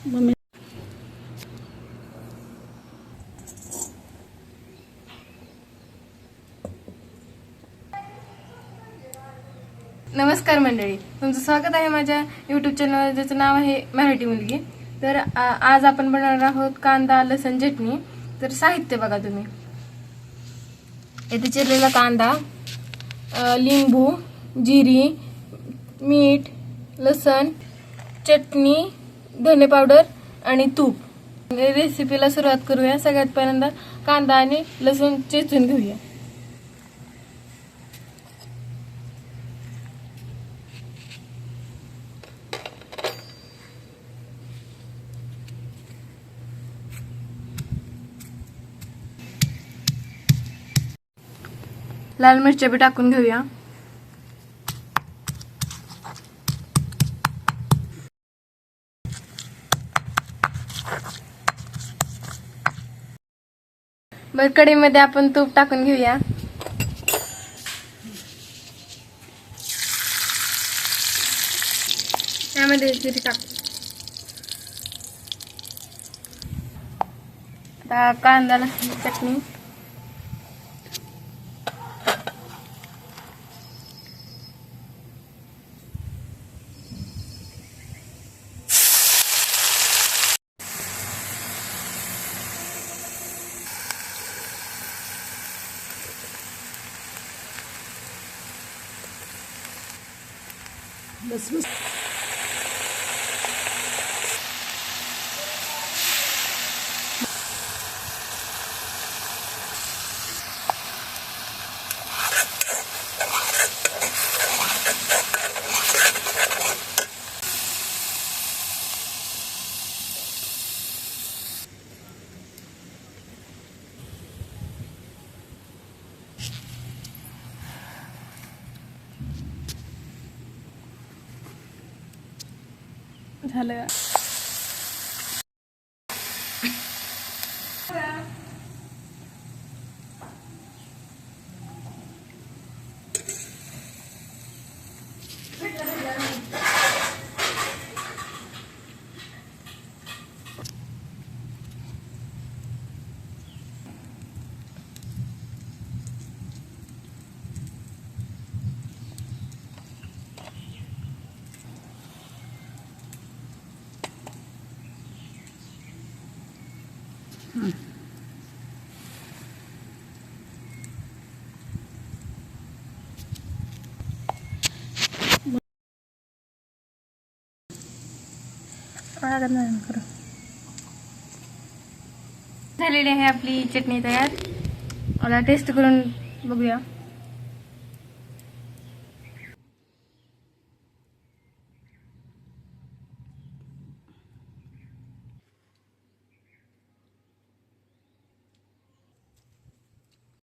Mummy नमस्कार मंडळी, तुमचं स्वागत आहे माझ्या यूट्यूब चॅनल ज्याचं नाव आहे मराठी मुलगी. तर आज आपण बनवणार आहोत कांदा लसण चटणी. तर साहित्य बघा तुम्ही, इथे चिरलेला कांदा, लिंबू, जिरी, मीठ, लसण, चटणी, धने पावडर आणि तूप. रेसिपीला सुरुवात करूया. सगळ्यात पहिल्यांदा कांदा आणि लसूण चेचून घेऊया. लाल मिरच्या बी टाकून घेऊया. बर, कढईमध्ये आपण तूप टाकून घेऊया. त्यामध्ये जिरी टाकू. आता कांदा लसूण चटणी, बस झालं. झालेली आहे आपली चटणी तयार. आता टेस्ट करून बघूया.